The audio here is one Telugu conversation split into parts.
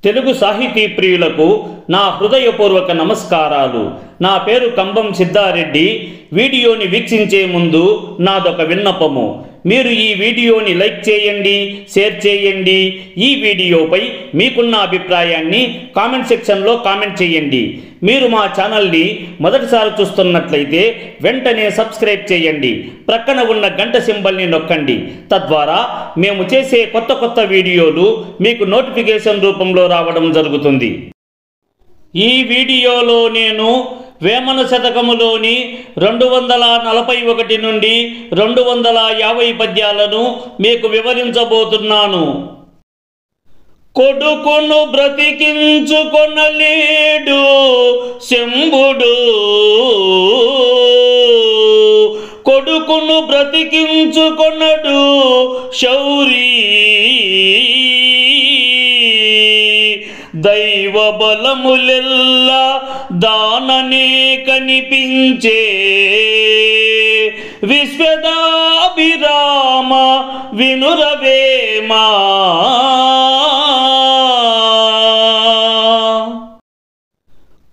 తెలుగు సాహితీ ప్రియులకు నా హృదయపూర్వక నమస్కారాలు. నా పేరు కంబం సిద్ధారెడ్డి. వీడియోని వీక్షించే ముందు నాదొక విన్నపము. మీరు ఈ వీడియోని లైక్ చేయండి, షేర్ చేయండి. ఈ వీడియోపై మీకున్న అభిప్రాయాన్ని కామెంట్ సెక్షన్లో కామెంట్ చేయండి. మీరు మా ఛానల్ని మొదటిసారి చూస్తున్నట్లయితే వెంటనే సబ్స్క్రైబ్ చేయండి. ప్రక్కన ఉన్న గంట సింబల్ని నొక్కండి. తద్వారా మేము చేసే కొత్త వీడియోలు మీకు నోటిఫికేషన్ రూపంలో రావడం జరుగుతుంది. ఈ వీడియోలో నేను వేమన శతకములోని 241 నుండి 250 పద్యాలను మీకు వివరించబోతున్నాను. కొడుకును బ్రతికించుకొనలేడు శంభుడు, కొడుకును బ్రతికించుకొనడు శౌరీ, దైవ బలములెల్లా దాననే కనిపించే విశ్వదాభిరామ వినురవేమా.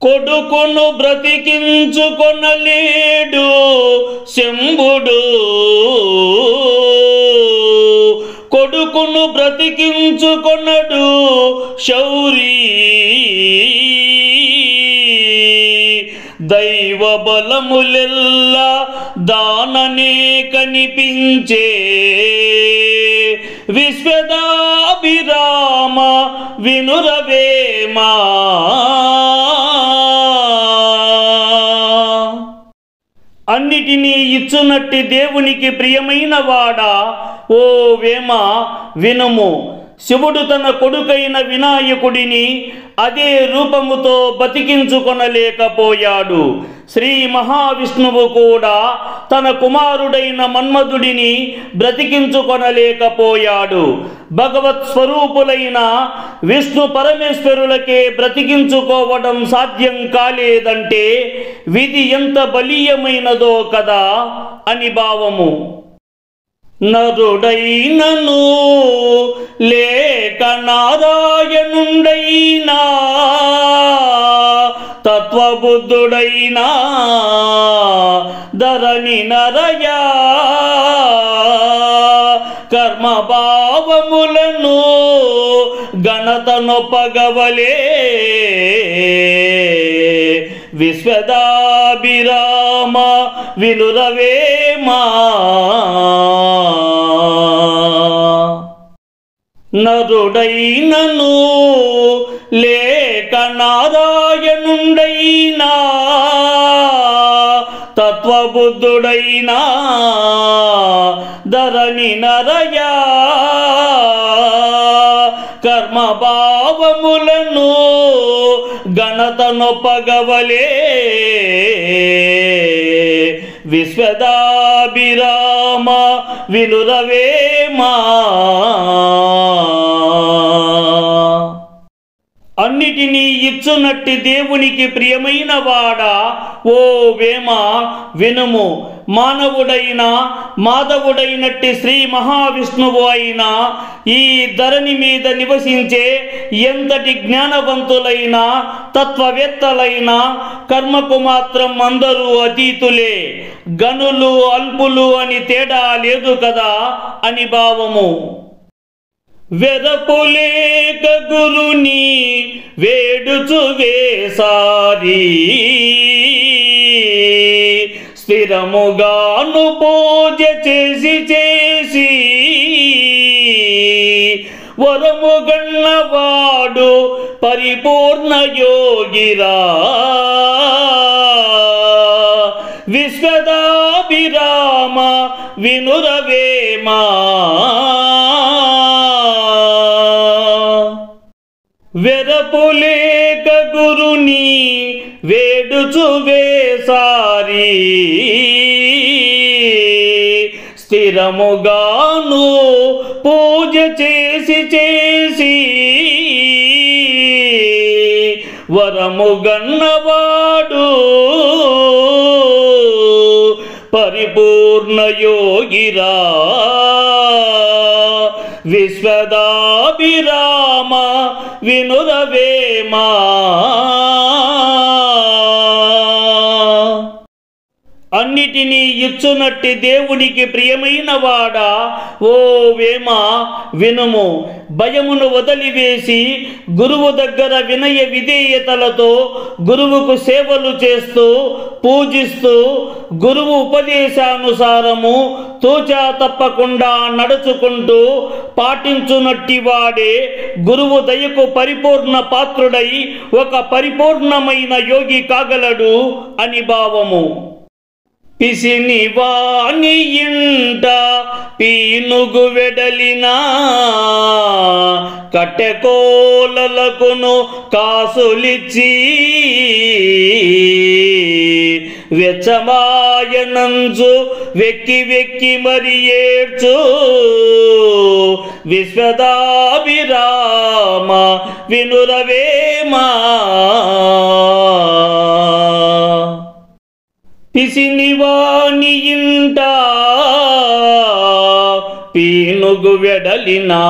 కొడుకును బ్రతికించుకొనలేడు శంభుడు, కొడుకును బ్రతికించుకొనడు శౌరీ, దైవ బలములెల్లా దాననే కనిపించే విశ్వదాభిరామ వినురవేమా. అన్నిటినీ ఇచ్చునట్టి దేవునికి ప్రియమైన వాడా, ఓ వేమ వినుము. శివుడు తన కొడుకైన వినాయకుడిని అదే రూపముతో బతికించుకొనలేకపోయాడు. శ్రీ మహావిష్ణువు కూడా తన కుమారుడైన మన్మధుడిని బ్రతికించుకొనలేకపోయాడు. భగవత్ స్వరూపులైన విష్ణు పరమేశ్వరులకే బ్రతికించుకోవడం సాధ్యం కాలేదంటే విధి ఎంత బలీయమైనదో కదా అని భావము. నరుడైనను లేక నారాయణుండైనా, తత్వబుద్ధుడైనా ధరణి నరయా, కర్మభావములను గణతనొప్పగవలే విశ్వదాభిరామ వినురవేమా. నరుడైనను లేక నారాయణుండైనా, తత్వబుద్ధుడైనా ధరణి నరయా, కర్మభావములను గణతనొప్పగవలే విశ్వదాభిరామ వినురవేమా. అన్నిటినీ ఇచ్చునట్టి దేవునికి ప్రియమైన వాడా, ఓ వేమ వినుము. మానవుడైన మాధవుడైనట్టి శ్రీ మహావిష్ణువు అయినా ఈ ధరణి మీద నివసించే ఎంతటి జ్ఞానవంతులైన తత్వవేత్తలైన కర్మకు మాత్రం అందరూ అతీతులే. గనులు అల్పులు అని తేడా లేదు కదా అని భావము. వెదపులేక గురుని వేడుచు వేసారి, స్థిరముగాను పూజ చేసి వరముగన్నవాడు పరిపూర్ణ యోగిరా, విశ్వదాభిరామ వినురవేమా. వెరపులేక గురుని వేడుచు వేసారి, స్థిరముగాను పూజ చేసి వరముగన్నవాడు పరిపూర్ణ యోగిరా, విశ్వదాభిరామ వినురవేమా. అన్నిటినీ ఇచ్చునట్టి దేవునికి ప్రియమైన వాడా, ఓ వేమ వినుము. భయమును వదిలివేసి గురువు దగ్గర వినయ విధేయతలతో గురువుకు సేవలు చేస్తూ పూజిస్తూ గురువు ఉపదేశానుసారము తూచా తప్పకుండా నడుచుకుంటూ పాటించునట్టి వాడే గురువు దయకు పరిపూర్ణ పాత్రుడై ఒక పరిపూర్ణమైన యోగి కాగలడు అని భావము. పిసిని వాని ఇంట పీనుగు వెడలినా కట్టెకోలలకును కాసులిచ్చి వెచ్చమాయనంచు వెక్కి వెక్కి మరి ఏడ్చు విశ్వదాభిరామ వినురవేమా. పిసినివాని ఇంట పీనుగు వెడలినా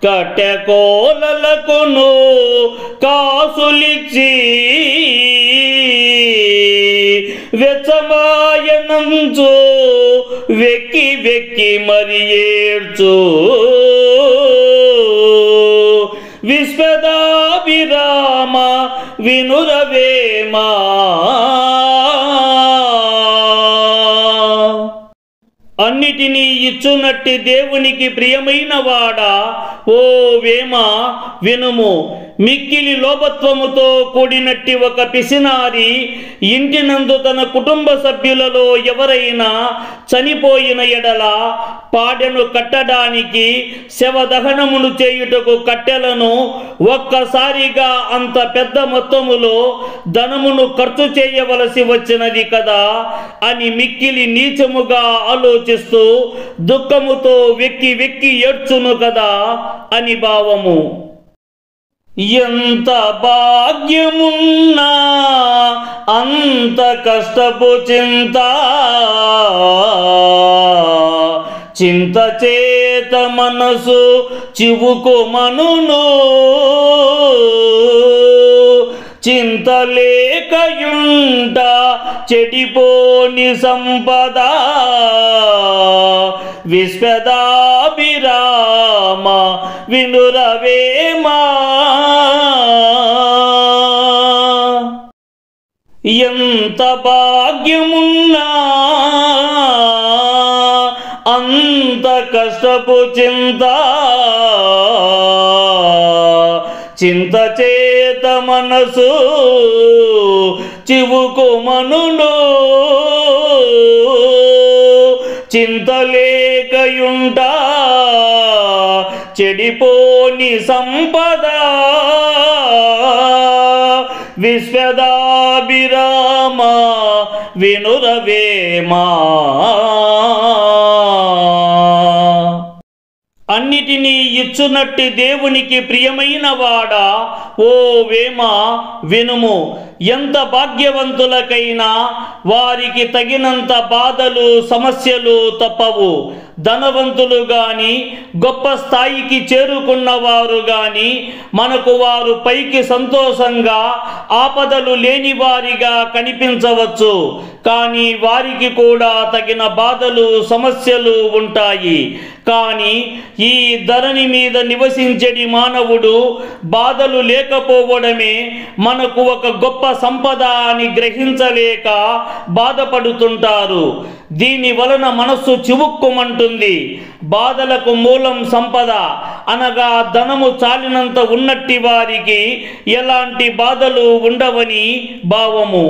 కట్టెకోలలకును కాసులిచ్చి వెచ్చమాయనంచు వెక్కి వెక్కి మరి ఏడ్చు విశ్వదాభిరామ వినురవేమా. అన్నిటినీ ఇచ్చునట్టి దేవునికి ప్రియమైన వాడా, ఓ వేమ వినుము. మిక్కిలి లోభత్వముతో కూడినట్టి ఒక పిసినారి ఇంటినందు తన కుటుంబ సభ్యులలో ఎవరైనా చనిపోయిన ఎడల పాడెను కట్టడానికి శవదహనమును చేయుటకు కట్టెలను ఒక్కసారిగా అంత పెద్ద మొత్తములో ధనమును ఖర్చు చేయవలసి వచ్చినది కదా అని మిక్కిలి నీచముగా ఆలోచిస్తూ దుఃఖముతో వెక్కి వెక్కి ఏడ్చును కదా అని భావము. ఎంత భాగ్యమున్నా అంత కష్టపు చింత, చింత చేత మనసు చివుకుమనును, చింతలేకయుంట చెడిపోని సంపద విశ్వదాభిరామ వినురవేమా. ఎంత భాగ్యమున్నా అంత కష్టపు చింత, చింత చేత మనసు చివుకుమనును, చింతలేకయుంట చెడిపోని సంపద విశ్వదాభిరామ వినురవేమా. అన్నిటినీ ఇచ్చునట్టి దేవునికి ప్రియమైన వాడా, ఓ వేమ వినుము. ఎంత భాగ్యవంతులకైనా వారికి తగినంత బాధలు సమస్యలు తప్పవు. ధనవంతులు గాని గొప్ప స్థాయికి చేరుకున్నవారు గాని మనకు వారు పైకి సంతోషంగా ఆపదలు లేని వారిగా కనిపించవచ్చు. కానీ వారికి కూడా తగిన బాధలు సమస్యలు ఉంటాయి. కానీ ఈ ధరణి మీద నివసించడి మానవుడు బాధలు లేకపోవడమే మనకు ఒక గొప్ప సంపద అని గ్రహించలేక బాధపడుతుంటారు. దీని వలన మనస్సు చివుక్కుమంటుంది. బాధలకు మూలం సంపద అనగా ధనము చాలినంత ఉన్నట్టి వారికి ఎలాంటి బాధలు ఉండవని భావము.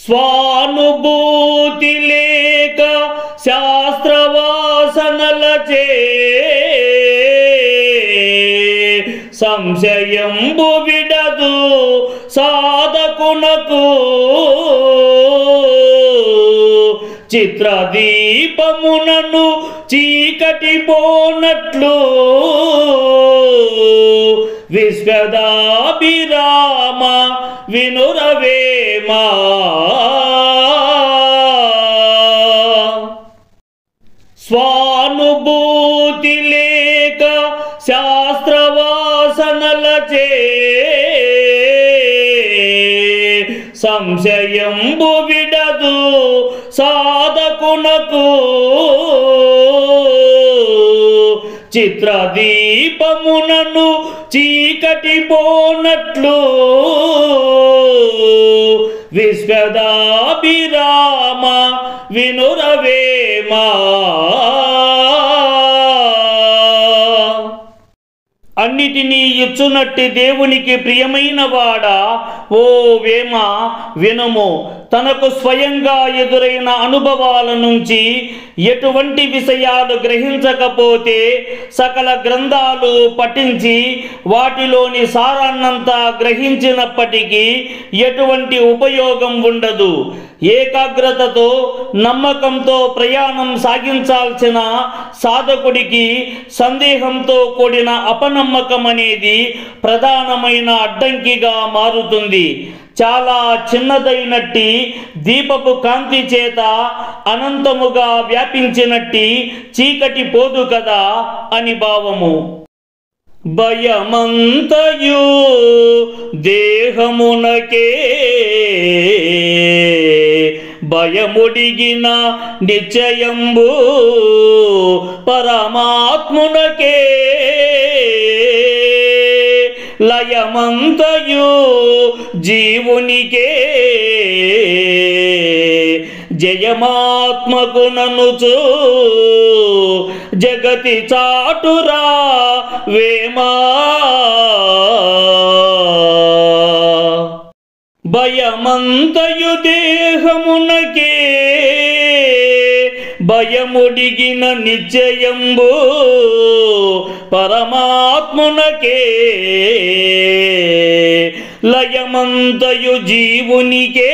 స్వానుభూతి లేక శాస్త్రవాసనలచే సంశయంబు విడదు సాధకునకు, చిత్రదీపమునను చీకటి పోనట్లు విశ్వదాభిరామ వినురవేమా. స్వానుభూతి లేక వినుటచే సంశయంబు విడదు సాధకునకు చిత్రదీపమునను చీకటి పోనట్లు విశ్వదాభిరామ వినురవేమా. అన్నిటినీ ఇచ్చునట్టి దేవునికి ప్రియమైన వాడా, ఓ వేమ వినుము. తనకు స్వయంగా ఎదురైన అనుభవాల నుంచి ఎటువంటి విషయాలు గ్రహించకపోతే సకల గ్రంథాలు పఠించి వాటిలోని సారాన్నంతా గ్రహించినప్పటికీ ఎటువంటి ఉపయోగం ఉండదు. ఏకాగ్రతతో నమ్మకంతో ప్రయాణం సాగించాల్సిన సాధకుడికి సందేహంతో కూడిన అపనమ్మకం అనేది ప్రధానమైన అడ్డంకిగా మారుతుంది. చాలా చిన్నదైనట్టి దీపపు కాంతి చేత అనంతముగా వ్యాపించినట్టి చీకటి పోదు కదా అని భావము. భయమంతయు దేహమునకే భయముడిగిన నిశ్చయంబు పరమాత్మునకే లయమంతయు జీవునికే జయమాత్మకు ననుచు జగతి చాటురా వేమా. భయమంతయు దేహమునకే భయముడిగిన నిశ్చయంబు పరమాత్మునకే లయమంతయు జీవునికే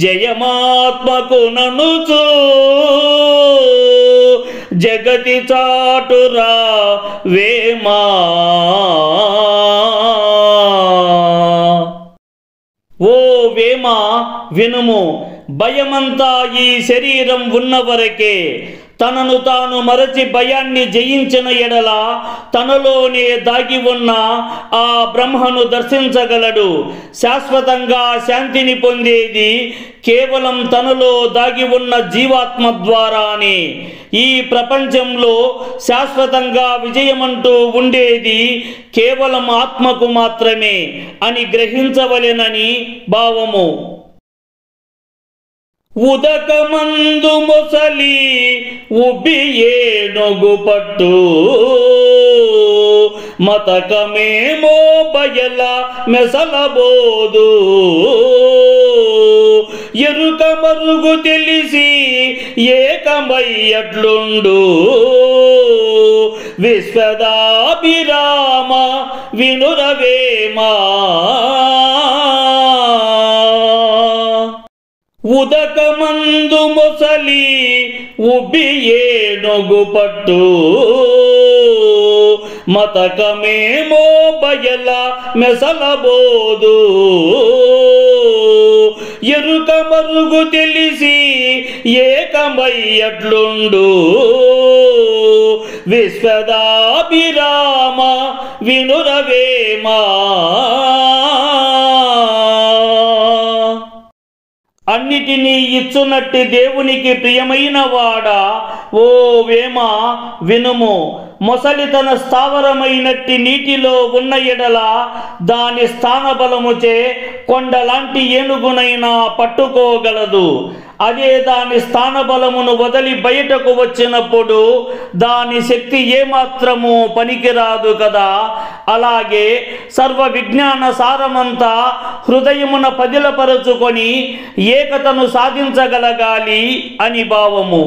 జయమాత్మకు ననుచు జగతి చాటురా వేమా. ఓ వేమ వినుము. భయమంతా ఈ శరీరం ఉన్నవరకే. తనను తాను మరచి భయాన్ని జయించిన ఎడల తనలోనే దాగి ఉన్న ఆ బ్రహ్మను దర్శించగలడు. శాశ్వతంగా శాంతిని పొందేది కేవలం తనలో దాగి ఉన్న జీవాత్మ ద్వారానే. ఈ ప్రపంచంలో శాశ్వతంగా విజయమంటూ ఉండేది కేవలం ఆత్మకు మాత్రమే అని గ్రహించవలెనని భావము. ఉదకమందు మొసలి ఉబ్బియేనుగు పట్టు మతకమేమో బయల మెసలబోదు ఎరుక మరుగు తెలిసి ఏకమయ్యట్లుండు విశ్వదాభిరామ వినురవేమా. ఉదకమందు మొసలి ఉబ్బియేనుగు పట్టు మతకమేమో బయల మెసలబోదు ఎరుక మరుగు తెలిసి ఏకమయ్యట్లుండు విశ్వదాభిరామ వినురవేమా. అన్నిటినీ ఇచ్చునట్టి దేవునికి ప్రియమైన వాడా, ఓ వేమ వినుము. మొసలి తన స్థావరమైనట్టి నీటిలో ఉన్న ఎడల దాని స్థానబలముచే కొండలాంటి ఏనుగునైనా పట్టుకోగలదు. అదే దాని స్థానబలమును వదిలి బయటకు వచ్చినప్పుడు దాని శక్తి ఏమాత్రము పనికిరాదు కదా. అలాగే సర్వ విజ్ఞాన సారమంతా హృదయమున పదిలపరుచుకొని ఏకతను సాధించగలగాలి అని భావము.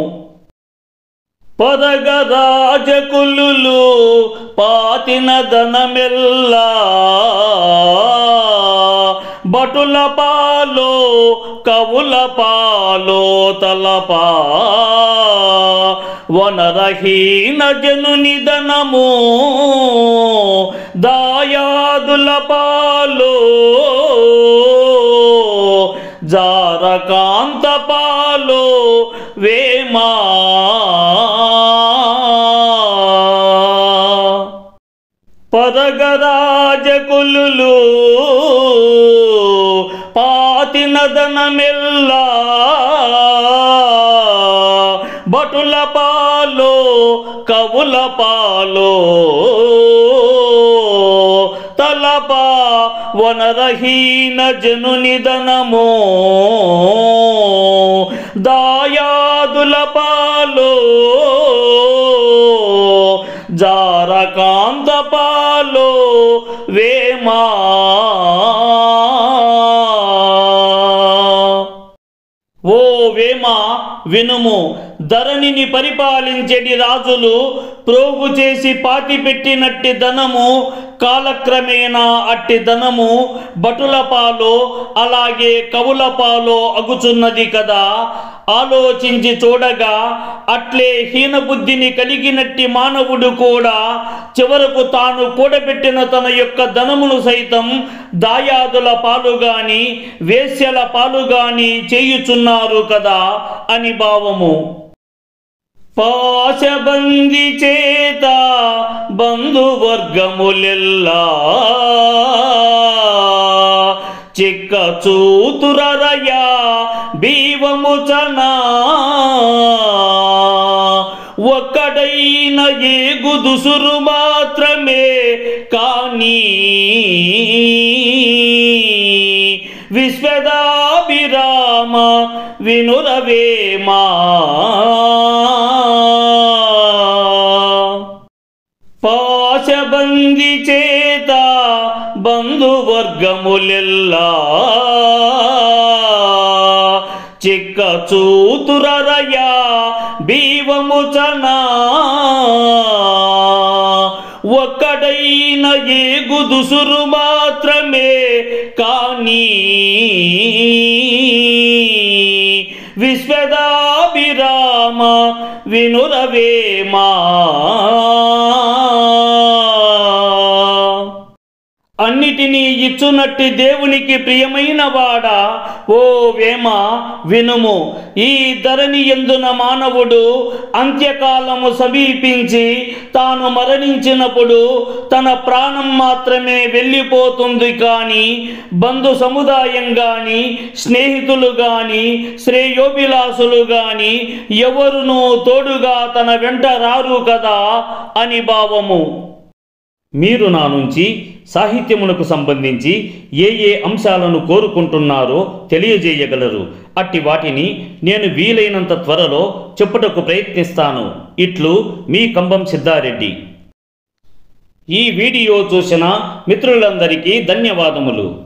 పదగరాజకులు పాతిన ధనమెల్లా భటుల పాలో కవుల పాలో తలపా వనరహీన జనుని ధనము దాయాదుల పాలో జారకాంత పాలో వేమా. పొసగరాజకులు పాతినదనమెల్లా భటుల పాలో కవుల పాలో తలపా వనరహీన జనునిదనమో దాయాదుల పాలో జారకాంత పాలో వేమా ఓ వేమ వినుము. ధరణిని పరిపాలించేటి రాజులు ప్రోగు చేసి పాతిపెట్టినట్టి ధనము కాలక్రమేణా అట్టి ధనము భటుల పాలో అలాగే కవుల పాలో అగుచున్నది కదా. ఆలోచించి చూడగా అట్లే హీనబుద్ధిని కలిగినట్టి మానవుడు కూడా చివరకు తాను కూడబెట్టిన తన యొక్క ధనమును సైతం దాయాదుల పాలు గాని వేశ్యల పాలు గాని చేయుచున్నారు కదా అని భావము. పాశబంది చేత బంధువర్గములెల్లా చిక్క చూతురరయా బీవముచనా ఒక్కడైన ఏగుదుసురు మాత్రమే కానీ విశ్వదాభిరామ వినురవేమా. పాశబంది చేత బంధువర్గములెల్లా చిక్క చూతురరయా బీవముచనా ఒక్కడైన ఏగుదుసురు మాత్రమే కానీ విశ్వదాభిరామ వినురవేమా. అన్నిటినీ ఇచ్చునట్టి దేవునికి ప్రియమైన వాడా ఓ వేమ వినుము. ఈ ధరణి యందున మానవుడు అంత్యకాలము సమీపించి తాను మరణించినప్పుడు తన ప్రాణం మాత్రమే వెళ్ళిపోతుంది కానీ బంధు సముదాయం గాని స్నేహితులు గాని శ్రేయోభిలాసులు గాని ఎవరునూ తోడుగా తన వెంట రారు కదా అని భావము. మీరు నా నుంచి సాహిత్యమునకు సంబంధించి ఏ అంశాలను కోరుకుంటున్నారో తెలియజేయగలరు. అట్టి వాటిని నేను వీలైనంత త్వరలో చెప్పుటకు ప్రయత్నిస్తాను. ఇట్లు మీ కంబం సిద్ధారెడ్డి. ఈ వీడియో చూసిన మిత్రులందరికీ ధన్యవాదములు.